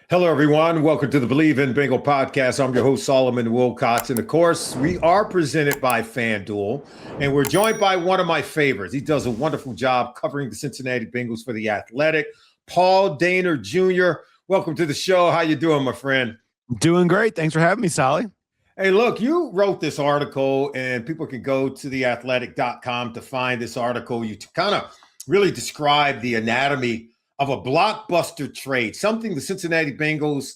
Hello, everyone. Welcome to the Believe in Bengal podcast. I'm your host, Solomon Wilcots. And of course, we are presented by FanDuel. And we're joined by one of my favorites. He does a wonderful job covering the Cincinnati Bengals for The Athletic, Paul Dehner Jr. Welcome to the show. How you doing, my friend? Doing great. Thanks for having me, Solly. Hey, look, you wrote this article, and people can go to theathletic.com to find this article. You kind of really describe the anatomy of a blockbuster trade, something the Cincinnati Bengals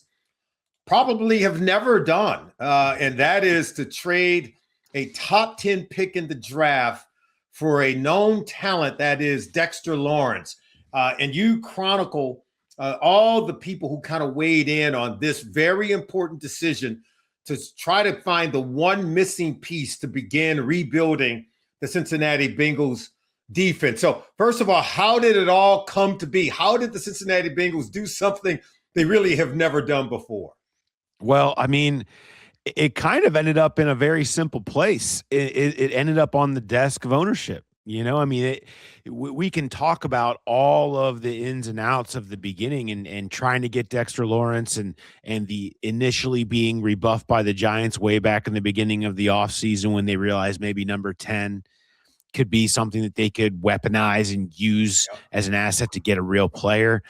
probably have never done. And that is to trade a top 10 pick in the draft for a known talent, that is Dexter Lawrence. And you chronicle all the people who kind of weighed in on this very important decision to try to find the one missing piece to begin rebuilding the Cincinnati Bengals defense. So first of all, how did it all come to be? How did the Cincinnati Bengals do something they really have never done before? Well, I mean, it kind of ended up in a very simple place. It ended up on the desk of ownership. You know, I mean, we can talk about all of the ins and outs of the beginning and trying to get Dexter Lawrence and the initially being rebuffed by the Giants way back in the beginning of the offseason when they realized maybe number 10 could be something that they could weaponize and use as an asset to get a real player,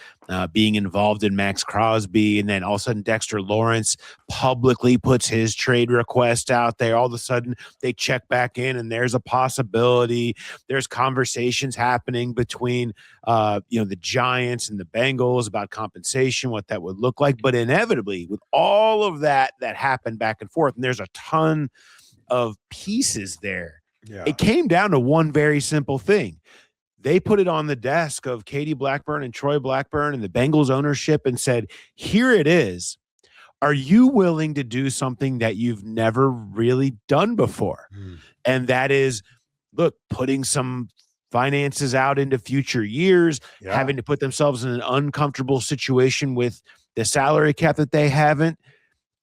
being involved in Max Crosby. And then all of a sudden Dexter Lawrence publicly puts his trade request out there. All of a sudden they check back in and there's a possibility. There's conversations happening between, the Giants and the Bengals about compensation, what that would look like. But inevitably with all of that happened back and forth, and there's a ton of pieces there. Yeah. It came down to one very simple thing. They put it on the desk of Katie Blackburn and Troy Blackburn and the Bengals ownership and said, here it is. Are you willing to do something that you've never really done before? And that is, look, putting some finances out into future years, having to put themselves in an uncomfortable situation with the salary cap that they haven't.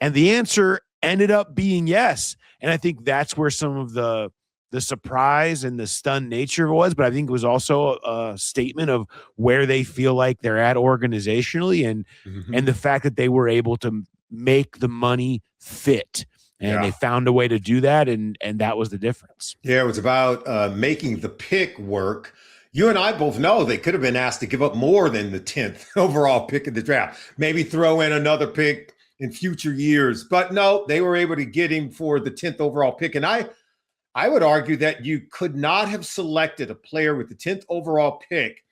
And the answer ended up being yes. And I think that's where some of the surprise and the stunned nature was, but I think it was also a statement of where they feel like they're at organizationally and the fact that they were able to make the money fit. And they found a way to do that, and that was the difference. Yeah, it was about making the pick work. You and I both know they could have been asked to give up more than the 10th overall pick in the draft, maybe throw in another pick in future years. But no, they were able to get him for the 10th overall pick. And I would argue that you could not have selected a player with the 10th overall pick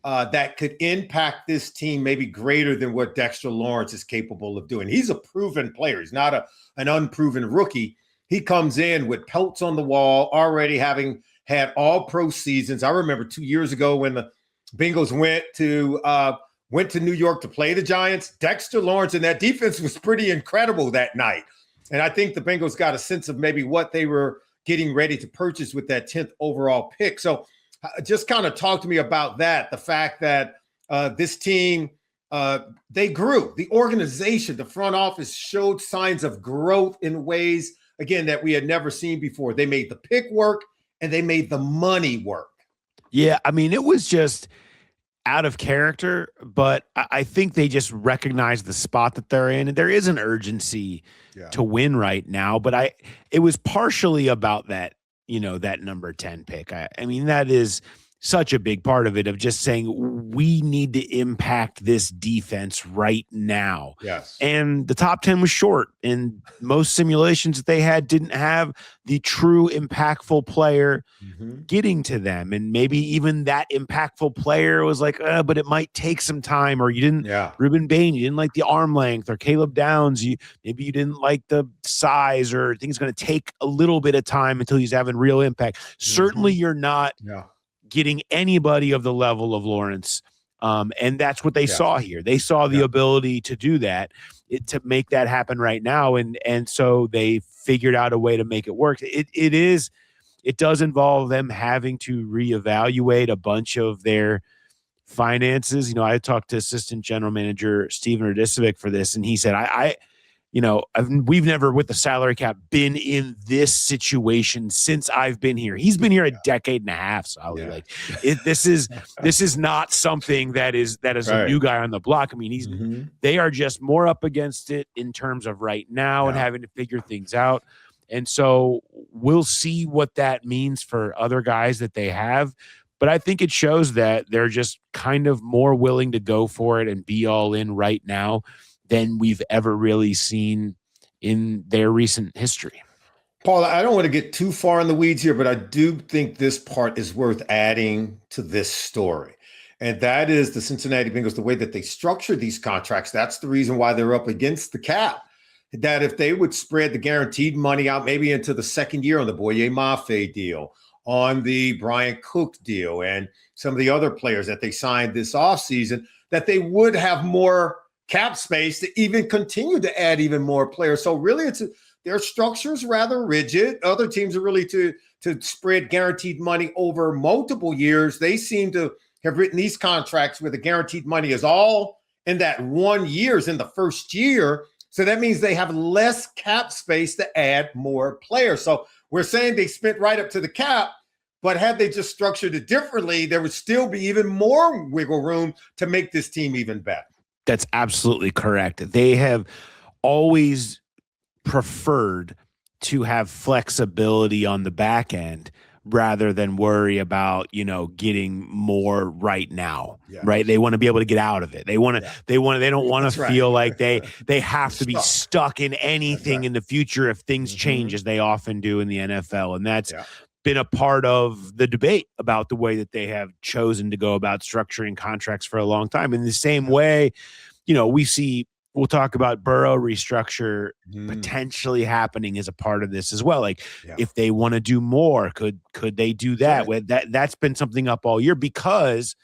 that could impact this team maybe greater than what Dexter Lawrence is capable of doing. He's a proven player. He's not an unproven rookie. He comes in with pelts on the wall, already having had all pro seasons. I remember 2 years ago when the Bengals went to New York to play the Giants. Dexter Lawrence and that defense was pretty incredible that night. And I think the Bengals got a sense of maybe what they were getting ready to purchase with that 10th overall pick. So just kind of talk to me about that, the fact that this team, they grew. The organization, the front office showed signs of growth in ways, again, that we had never seen before. They made the pick work and they made the money work. Yeah, I mean, it was just out of character, but I think they just recognize the spot that they're in, and there is an urgency to win right now. But it was partially about that, that number 10 pick. I mean, that is such a big part of it, of just saying we need to impact this defense right now. Yes. And the top 10 was short, and most simulations that they had didn't have the true impactful player getting to them. And maybe even that impactful player was like, but it might take some time, or you didn't, Ruben Bain, you didn't like the arm length, or Caleb Downs, maybe you didn't like the size, or things going to take a little bit of time until he's having real impact. Certainly you're not getting anybody of the level of Lawrence. And that's what they saw here. They saw the ability to do that, to make that happen right now. And so they figured out a way to make it work. It does involve them having to reevaluate a bunch of their finances. I talked to assistant general manager Steven Radicevic for this, and he said, we've never with the salary cap been in this situation since I've been here. He's been here a decade and a half, Solly. Like this is not something that is right. A new guy on the block. I mean, they are just more up against it in terms of right now and having to figure things out. And so we'll see what that means for other guys that they have. But I think it shows that they're just kind of more willing to go for it and be all in right now than we've ever really seen in their recent history. Paul, I don't want to get too far in the weeds here, but I do think this part is worth adding to this story. And that is the Cincinnati Bengals, the way that they structure these contracts. That's the reason why they're up against the cap. That if they would spread the guaranteed money out maybe into the second year on the Boye Mafe deal, on the Brian Cook deal, and some of the other players that they signed this offseason, that they would have more cap space to even continue to add even more players. So really their structure is rather rigid. Other teams are really to spread guaranteed money over multiple years. They seem to have written these contracts where the guaranteed money is all in that 1 year, in the first year. So that means they have less cap space to add more players. So we're saying they spent right up to the cap, but had they just structured it differently, there would still be even more wiggle room to make this team even better. That's absolutely correct. They have always preferred to have flexibility on the back end rather than worry about, getting more right now, right? They want to be able to get out of it. They don't want to feel like they have to be stuck in anything in the future if things change, as they often do in the NFL. And that's been a part of the debate about the way that they have chosen to go about structuring contracts for a long time. In the same way, we'll talk about Burrow restructure potentially happening as a part of this as well. Like if they want to do more, could they do that? Right. That's been something up all year, because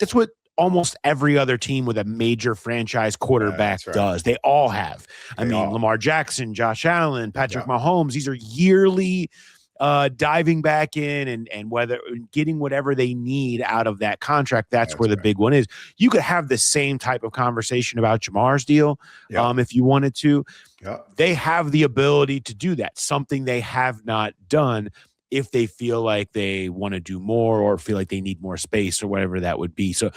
that's what almost every other team with a major franchise quarterback does. They all have. Lamar Jackson, Josh Allen, Patrick Mahomes, these are yearly diving back in and whether getting whatever they need out of that contract. That's where the big one is. You could have the same type of conversation about Jamar's deal if you wanted to. They have the ability to do that, something they have not done if they feel like they want to do more or feel like they need more space or whatever that would be. So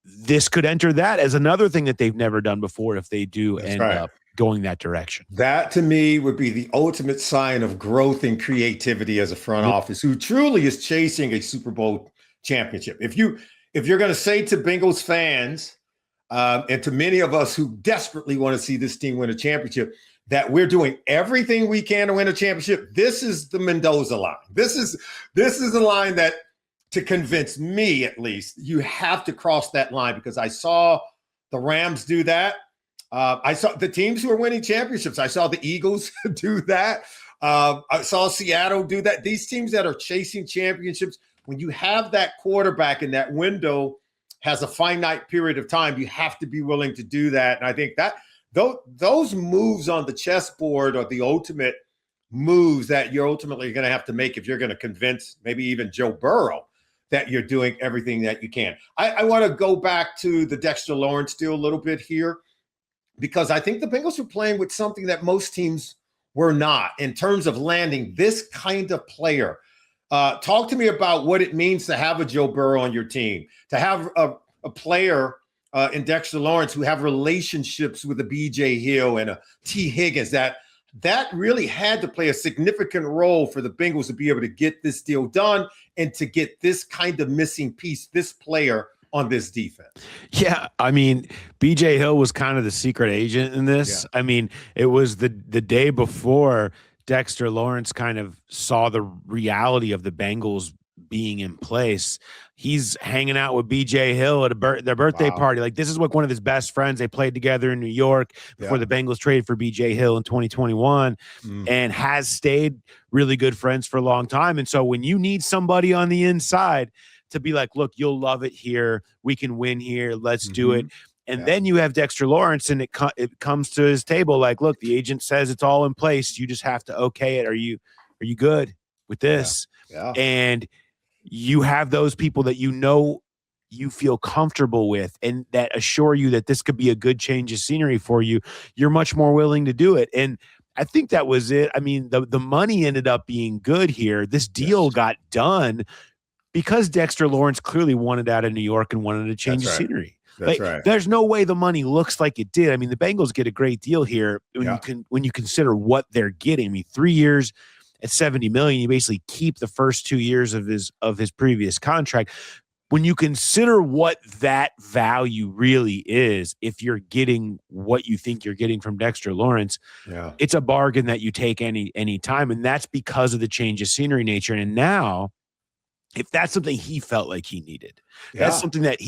this could enter that as another thing that they've never done before if they do end up going that direction. That to me would be the ultimate sign of growth and creativity as a front office who truly is chasing a Super Bowl championship. If you're going to say to Bengals fans and to many of us who desperately want to see this team win a championship, that we're doing everything we can to win a championship, this is the Mendoza line. This is the line that, to convince me at least, you have to cross that line, because I saw the Rams do that. I saw the teams who are winning championships. I saw the Eagles do that. I saw Seattle do that. These teams that are chasing championships, when you have that quarterback in that window has a finite period of time, you have to be willing to do that. And I think that those moves on the chessboard are the ultimate moves that you're ultimately going to have to make if you're going to convince maybe even Joe Burrow that you're doing everything that you can. I want to go back to the Dexter Lawrence deal a little bit here, because I think the Bengals are playing with something that most teams were not in terms of landing this kind of player. Talk to me about what it means to have a Joe Burrow on your team, to have a player in Dexter Lawrence who have relationships with a B.J. Hill and a T. Higgins, that really had to play a significant role for the Bengals to be able to get this deal done and to get this kind of missing piece, this player on this defense. Yeah, I mean, B.J. Hill was kind of the secret agent in this. Yeah. I mean, it was the day before Dexter Lawrence kind of saw the reality of the Bengals being in place. He's hanging out with B.J. Hill at their birthday party. Like, this is what one of his best friends, they played together in New York before the Bengals traded for B.J. Hill in 2021 and has stayed really good friends for a long time. And so when you need somebody on the inside to be like, look, you'll love it here, we can win here, let's do it. And then you have Dexter Lawrence, and it comes to his table like, look, the agent says it's all in place. You just have to okay it. Are you good with this? And you have those people that you feel comfortable with and that assure you that this could be a good change of scenery for you, you're much more willing to do it. And I think that was it. I mean, the money ended up being good here. This deal got done because Dexter Lawrence clearly wanted out of New York and wanted to change the scenery. That's right. There's no way the money looks like it did. I mean, the Bengals get a great deal here when you consider what they're getting. I mean, 3 years at $70 million, you basically keep the first 2 years of his previous contract. When you consider what that value really is, if you're getting what you think you're getting from Dexter Lawrence, it's a bargain that you take any time, and that's because of the change of scenery nature. And now, if that's something he felt like he needed, that's something that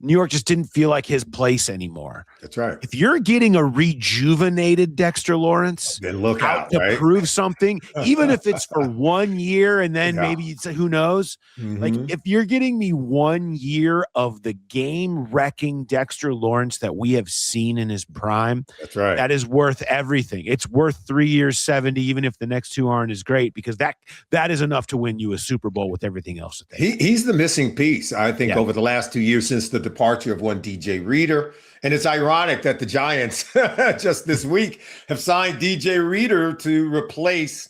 New York just didn't feel like his place anymore. That's right. If you're getting a rejuvenated Dexter Lawrence, then look out to prove something, even if it's for 1 year and then maybe it's who knows. Like if you're getting me 1 year of the game-wrecking Dexter Lawrence that we have seen in his prime, that's right. That is worth everything. It's worth 3 years, 70, even if the next two aren't as great, because that is enough to win you a Super Bowl with everything else. He's the missing piece, I think, over the last 2 years since the departure of one DJ Reader. And it's ironic that the Giants just this week have signed DJ Reader to replace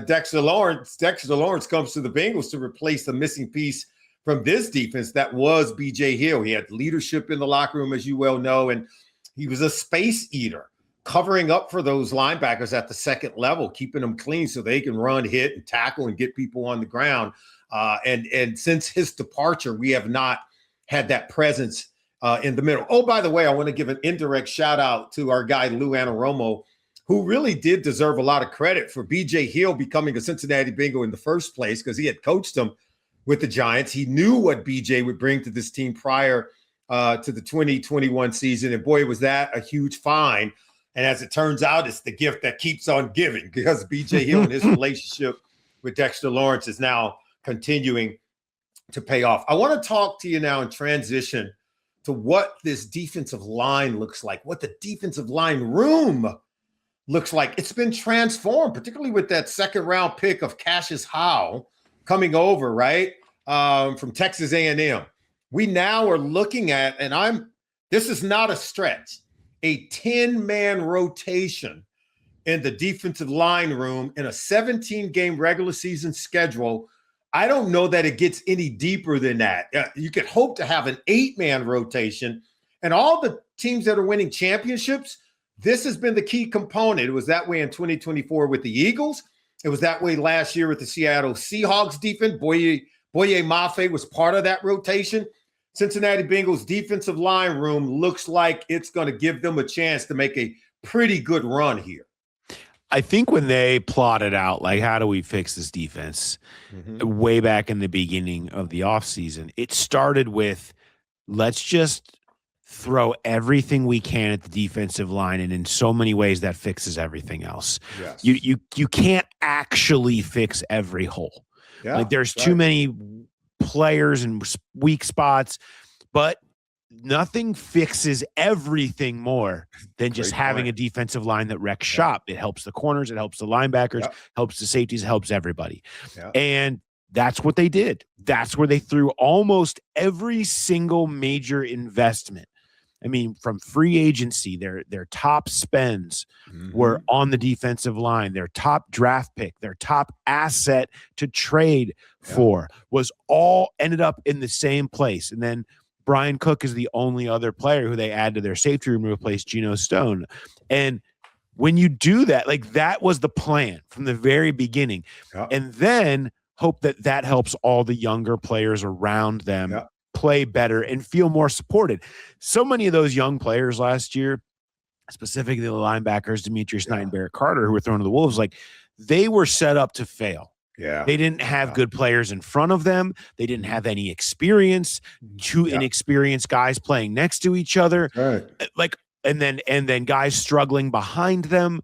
Dexter Lawrence. Dexter Lawrence comes to the Bengals to replace the missing piece from this defense that was BJ Hill. He had leadership in the locker room, as you well know, and he was a space eater, covering up for those linebackers at the second level, keeping them clean so they can run, hit, and tackle and get people on the ground. And since his departure, we have not had that presence in the middle. Oh, by the way, I want to give an indirect shout out to our guy, Lou Anaromo, who really did deserve a lot of credit for BJ Hill becoming a Cincinnati Bengal in the first place, because he had coached him with the Giants. He knew what BJ would bring to this team prior to the 2021 season. And boy, was that a huge find. And as it turns out, it's the gift that keeps on giving, because BJ Hill and his relationship with Dexter Lawrence is now continuing to pay off. I want to talk to you now and transition to what this defensive line looks like, what the defensive line room looks like. It's been transformed, particularly with that second round pick of Cashius Howell coming over, right, from Texas A&M. We now are looking at, and this is not a stretch, a 10-man rotation in the defensive line room in a 17-game regular season schedule. I don't know that it gets any deeper than that. You could hope to have an 8-man rotation. And all the teams that are winning championships, this has been the key component. It was that way in 2024 with the Eagles. It was that way last year with the Seattle Seahawks defense. Boye Mafe was part of that rotation. Cincinnati Bengals defensive line room looks like it's going to give them a chance to make a pretty good run here. I think when they plotted out, like, how do we fix this defense way back in the beginning of the offseason, it started with, let's just throw everything we can at the defensive line. And in so many ways that fixes everything else. Yes. You can't actually fix every hole. Yeah, like there's too many players and weak spots, but nothing fixes everything more than just having a defensive line that wrecks shop. It helps the corners, it helps the linebackers, helps the safeties, helps everybody. And that's what they did. That's where they threw almost every single major investment. I mean, from free agency, their top spends were on the defensive line. Their top draft pick, their top asset to trade for was all ended up in the same place. And then Brian Cook is the only other player who they add to their safety room to replace Geno Stone. And when you do that, like, that was the plan from the very beginning. And then hope that helps all the younger players around them play better and feel more supported. So many of those young players last year, specifically the linebackers, Demetrius Knight and Barrett Carter, who were thrown to the Wolves, like, they were set up to fail. They didn't have good players in front of them. They didn't have any experience. Two inexperienced guys playing next to each other. Like, and then guys struggling behind them.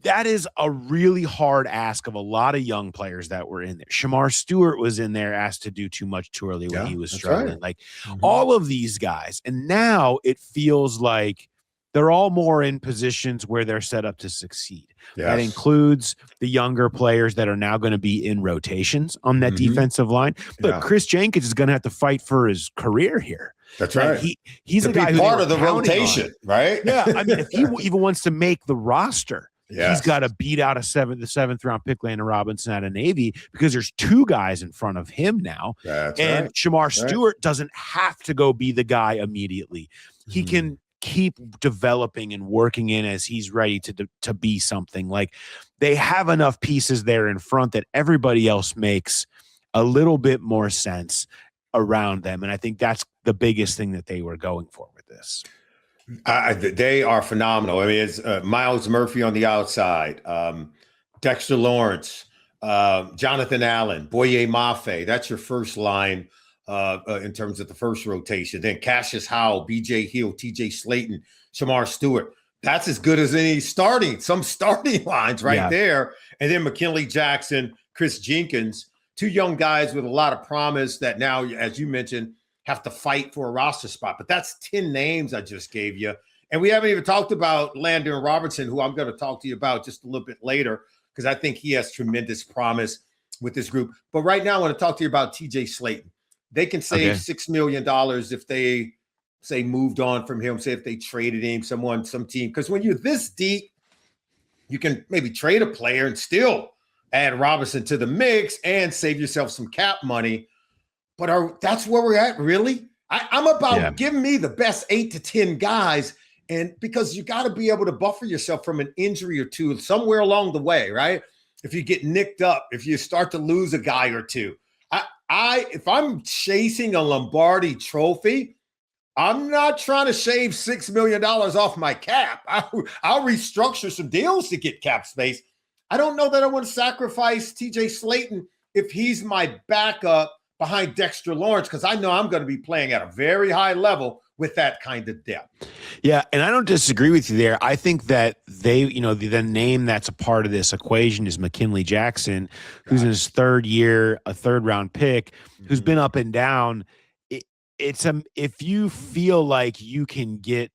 That is a really hard ask of a lot of young players that were in there. Shamar Stewart was in there, asked to do too much too early when he was struggling. Like all of these guys. And now it feels like they're all more in positions where they're set up to succeed. Yes. That includes the younger players that are now going to be in rotations on that defensive line. Look, Chris Jenkins is going to have to fight for his career here. That's right. He's to a guy be who part of the rotation, on. right? Yeah, I mean, if he even wants to make the roster, yes. he's got to beat out the seventh round pick, Landon Robinson out of Navy, because there's two guys in front of him now. That's and right. Shamar Stewart doesn't have to go be the guy immediately. He can keep developing and working in as he's ready to be something. Like, they have enough pieces there in front that everybody else makes a little bit more sense around them. And I think that's the biggest thing that they were going for with this. They are phenomenal. I mean, it's Myles Murphy on the outside, Dexter Lawrence, Jonathan Allen, Boye Mafe. That's your first line in terms of the first rotation. Then Cashius Howell, BJ Hill, TJ Slaton, Shamar Stewart. That's as good as any some starting lines there. And then McKinley Jackson, Chris Jenkins, two young guys with a lot of promise that now, as you mentioned, have to fight for a roster spot. But that's 10 names I just gave you. And we haven't even talked about Landon Robinson, who I'm going to talk to you about just a little bit later, because I think he has tremendous promise with this group. But right now, I want to talk to you about TJ Slaton. They can save $6 million if they, say, moved on from him, say if they traded him, some team. Because when you're this deep, you can maybe trade a player and still add Robinson to the mix and save yourself some cap money. But that's where we're at, really? I'm about giving me the best 8 to 10 guys, and because you got to be able to buffer yourself from an injury or two somewhere along the way, right? If you get nicked up, if you start to lose a guy or two. If I'm chasing a Lombardi trophy, I'm not trying to shave $6 million off my cap. I'll restructure some deals to get cap space. I don't know that I want to sacrifice TJ Slaton if he's my backup behind Dexter Lawrence, because I know I'm going to be playing at a very high level with that kind of depth. Yeah, and I don't disagree with you there. I think that the name that's a part of this equation is McKinley Jackson, who's in his third year, a third-round pick, who's been up and down. If you feel like you can get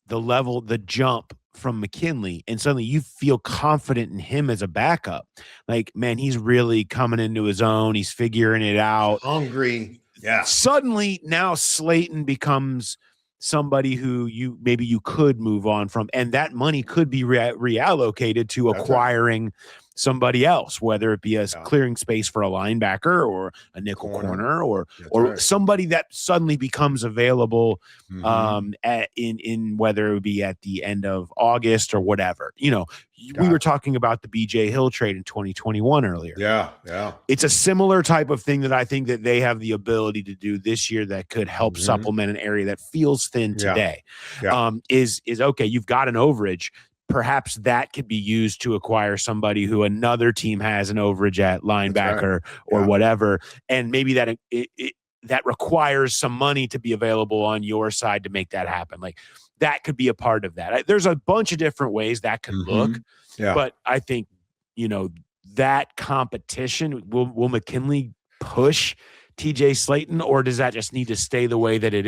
the jump from McKinley and suddenly you feel confident in him as a backup, like, man, he's really coming into his own. He's figuring it out. Hungry. Yeah. Suddenly now Slaton becomes somebody who you could move on from, and that money could be reallocated to acquiring somebody else, whether it be as clearing space for a linebacker or a nickel corner or somebody that suddenly becomes available in whether it would be at the end of August or whatever. We were talking about the BJ Hill trade in 2021 earlier. Yeah. It's a similar type of thing that I think that they have the ability to do this year that could help supplement an area that feels thin today. Is okay, you've got an overage. Perhaps that could be used to acquire somebody who another team has an overage at linebacker or whatever. And maybe that requires some money to be available on your side to make that happen. Like, that could be a part of that. There's a bunch of different ways that could look. But I think, that competition, will McKinley push TJ Slaton, or does that just need to stay the way that it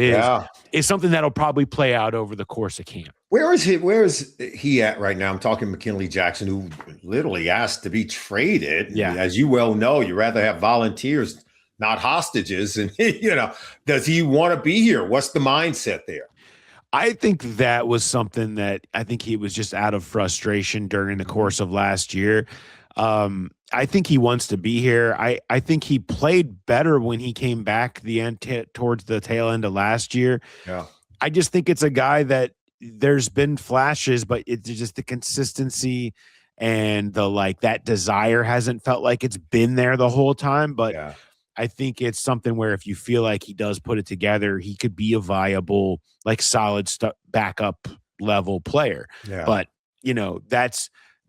is something that'll probably play out over the course of camp. Where is he at right now? I'm talking McKinley Jackson, who literally asked to be traded. Yeah. As you well know, you rather have volunteers, not hostages. And, does he want to be here? What's the mindset there? I think that was something that I think he was just out of frustration during the course of last year. I think he wants to be here. I think he played better when he came back towards the tail end of last year. Yeah. I just think it's a guy that there's been flashes, but it's just the consistency and that desire hasn't felt like it's been there the whole time. But I think it's something where if you feel like he does put it together, he could be a viable, solid backup level player. Yeah. But,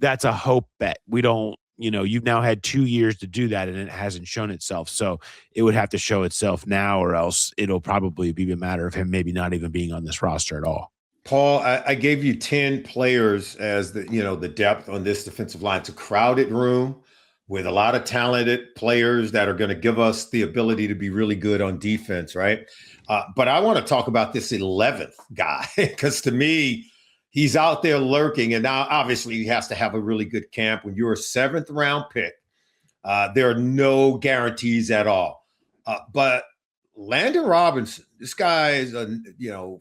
that's a hope bet. We don't, you've now had 2 years to do that and it hasn't shown itself. So it would have to show itself now, or else it'll probably be a matter of him maybe not even being on this roster at all. Paul, I gave you 10 players as the depth on this defensive line. It's a crowded room with a lot of talented players that are going to give us the ability to be really good on defense, right? But I want to talk about this 11th guy, because to me, he's out there lurking. And now, obviously, he has to have a really good camp. When you're a 7th-round pick, there are no guarantees at all. But Landon Robinson, this guy is,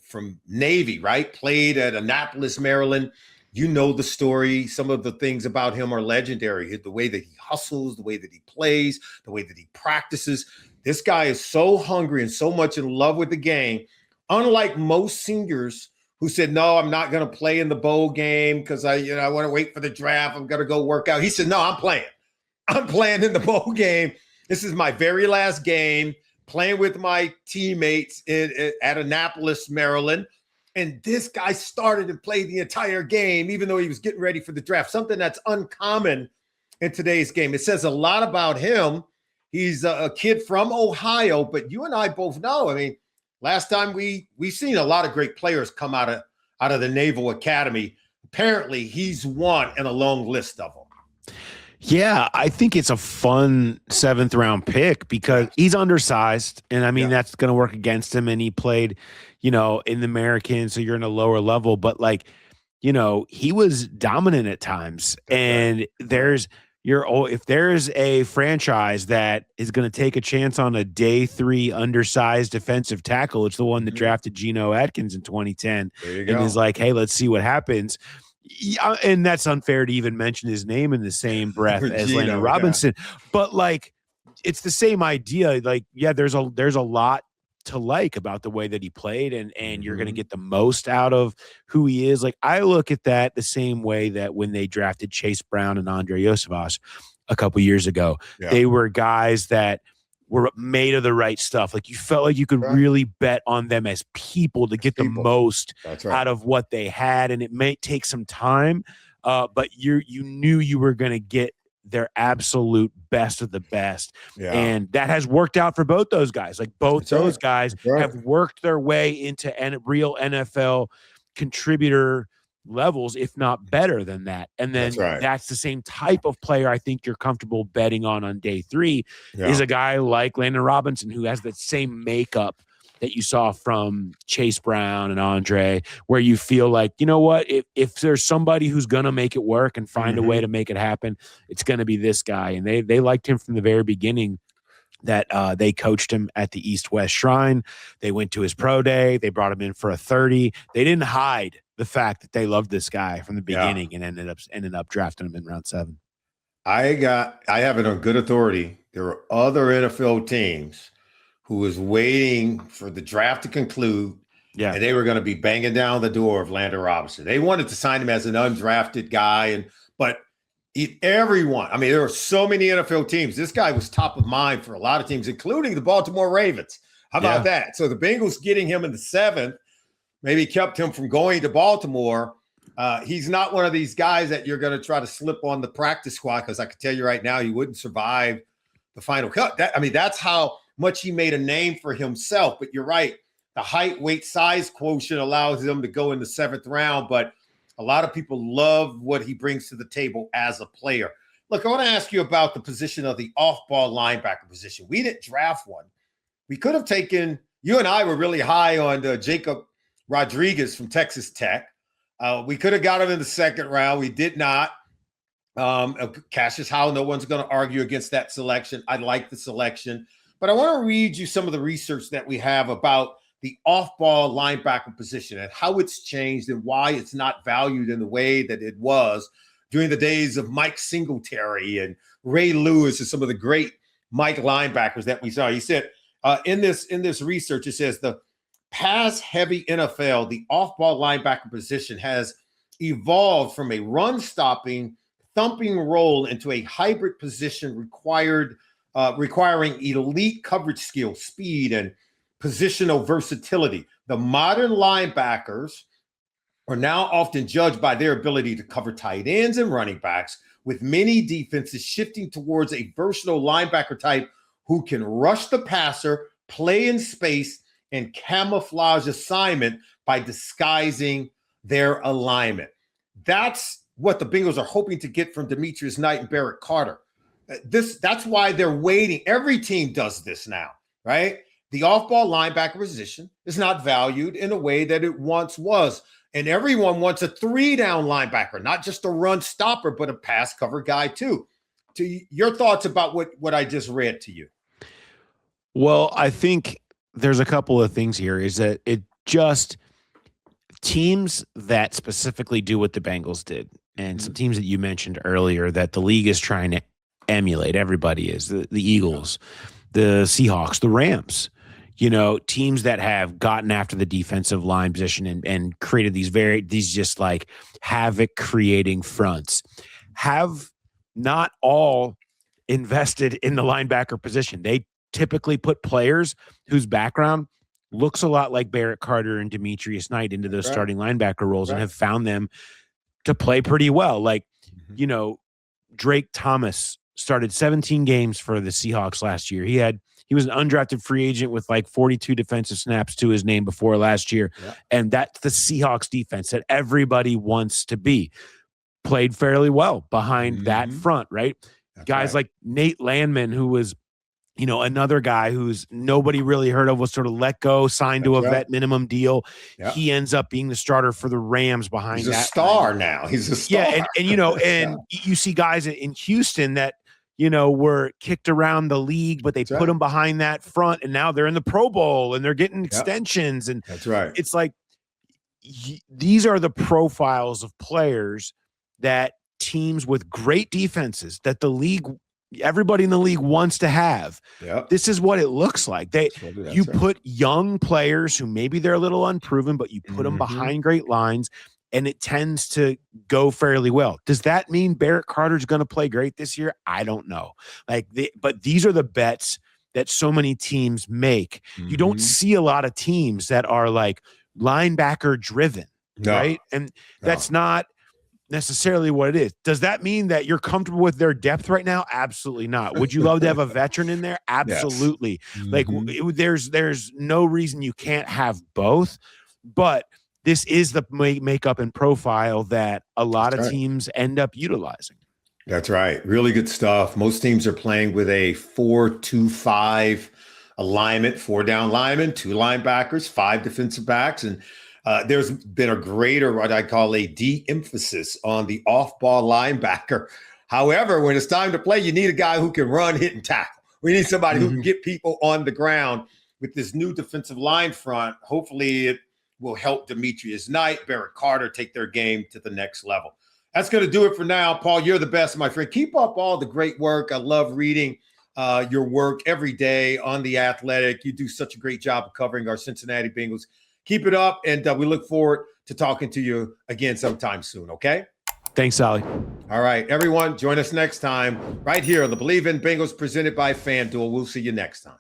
from Navy, right? Played at Annapolis, Maryland. You know the story. Some of the things about him are legendary. The way that he hustles, the way that he plays, the way that he practices. This guy is so hungry and so much in love with the game. Unlike most seniors who said, no, I'm not going to play in the bowl game because I want to wait for the draft. I'm going to go work out. He said, no, I'm playing. I'm playing in the bowl game. This is my very last game, playing with my teammates at Annapolis, Maryland. And this guy started and played the entire game, even though he was getting ready for the draft, something that's uncommon in today's game. It says a lot about him. He's a kid from Ohio, but you and I both know, I mean, last time we've seen a lot of great players come out of the Naval Academy. Apparently, he's one in a long list of them. Yeah, I think it's a fun 7th-round pick because he's undersized, and I mean that's going to work against him. And he played, in the American, so you're in a lower level. But he was dominant at times. And if there's a franchise that is going to take a chance on a day 3 undersized defensive tackle, it's the one that drafted Geno Atkins in 2010 and is like, hey, let's see what happens. Yeah, and that's unfair to even mention his name in the same breath as Landon Robinson. But it's the same idea. There's a lot to like about the way that he played, and you're going to get the most out of who he is. I look at that the same way that when they drafted Chase Brown and Andre Iosivas a couple years ago, they were guys that were made of the right stuff. You felt like you could really bet on them as people to get the most out of what they had. And it may take some time, but you knew you were going to get their absolute best of the best. Yeah. And that has worked out for both those guys. Both those guys have worked their way into real NFL contributor levels, if not better than that. And then that's the same type of player I think you're comfortable betting on day 3 is a guy like Landon Robinson, who has that same makeup that you saw from Chase Brown and Andre, where you feel like, you know what, if there's somebody who's going to make it work and find a way to make it happen, it's going to be this guy. And they liked him from the very beginning. That they coached him at the East-West Shrine. They went to his pro day. They brought him in for a 30. They didn't hide the fact that they loved this guy from the beginning and ended up drafting him in round 7. I have it on good authority. There are other NFL teams who was waiting for the draft to conclude. Yeah. And they were going to be banging down the door of Landon Robinson. They wanted to sign him as an undrafted guy. But everyone, I mean, there are so many NFL teams. This guy was top of mind for a lot of teams, including the Baltimore Ravens. How about that? So the Bengals getting him in the 7th maybe kept him from going to Baltimore. He's not one of these guys that you're going to try to slip on the practice squad, because I can tell you right now, he wouldn't survive the final cut. That's how much he made a name for himself. But you're right. The height, weight, size quotient allows him to go in the 7th round. But a lot of people love what he brings to the table as a player. Look, I want to ask you about the position of the off-ball linebacker position. We didn't draft one. We could have taken – you and I were really high on Jacob Rodriguez from Texas Tech. We could have got him in the 2nd round. We did not. Cashius Howell, no one's going to argue against that selection. I like the selection. But I want to read you some of the research that we have about the off-ball linebacker position and how it's changed and why it's not valued in the way that it was during the days of Mike Singletary and Ray Lewis and some of the great Mike linebackers that we saw. He said in this research, it says the pass-heavy NFL, the off-ball linebacker position has evolved from a run-stopping, thumping role into a hybrid position requiring elite coverage skill, speed, and positional versatility. The modern linebackers are now often judged by their ability to cover tight ends and running backs, with many defenses shifting towards a versatile linebacker type who can rush the passer, play in space, and camouflage assignment by disguising their alignment. That's what the Bengals are hoping to get from Demetrius Knight and Barrett Carter. That's why they're waiting. Every team does this now, right? the off-ball linebacker position is not valued in a way that it once was. And everyone wants a 3-down linebacker, not just a run stopper, but a pass cover guy too. To your thoughts about what I just read to you? Well, I think there's a couple of things here is that it just teams that specifically do what the Bengals did and some teams that you mentioned earlier that the league is trying to emulate. Everybody is the Eagles, the Seahawks, the Rams, teams that have gotten after the defensive line position and created these just like havoc creating fronts have not all invested in the linebacker position. They typically put players whose background looks a lot like Barrett, Carter, and Demetrius Knight into those starting linebacker roles and have found them to play pretty well. Like, Drake Thomas started 17 games for the Seahawks last year. He was an undrafted free agent with like 42 defensive snaps to his name before last year. Yeah. And that's the Seahawks defense that everybody wants to be. Played fairly well behind that front, right? That's guys like Nate Landman, who was, another guy who's nobody really heard of, was sort of let go, signed to a vet minimum deal. Yep. He ends up being the starter for the Rams behind He's that. A star now. He's a star. Yeah, and you see guys in Houston that, were kicked around the league, but they put them behind that front, and now they're in the Pro Bowl, and they're getting extensions. And that's right. It's like these are the profiles of players that teams with great defenses that everybody in the league wants to have. Yep. This is what it looks like. You put young players who maybe they're a little unproven, but you put them behind great lines, and it tends to go fairly well. Does that mean Barrett Carter's going to play great this year? I don't know. But these are the bets that so many teams make. You don't see a lot of teams that are like linebacker driven, right? And that's not necessarily what it is. Does that mean that you're comfortable with their depth right now? Absolutely not. Would you love to have a veteran in there? Absolutely. Yes. Like there's no reason you can't have both, but this is the makeup and profile that a lot of teams end up utilizing. That's right. Really good stuff. Most teams are playing with a 4-2-5 alignment, 4-down linemen, 2 linebackers, 5 defensive backs, and there's been a greater, what I call a de-emphasis on the off-ball linebacker. However, when it's time to play, you need a guy who can run, hit, and tackle. We need somebody who can get people on the ground. With this new defensive line front, hopefully it will help Demetrius Knight, Barrett Carter take their game to the next level. That's going to do it for now. Paul, you're the best, my friend. Keep up all the great work. I love reading your work every day on The Athletic. You do such a great job of covering our Cincinnati Bengals. Keep it up, and we look forward to talking to you again sometime soon, okay? Thanks, Sally. All right, everyone, join us next time right here on the Believe in Bengals presented by FanDuel. We'll see you next time.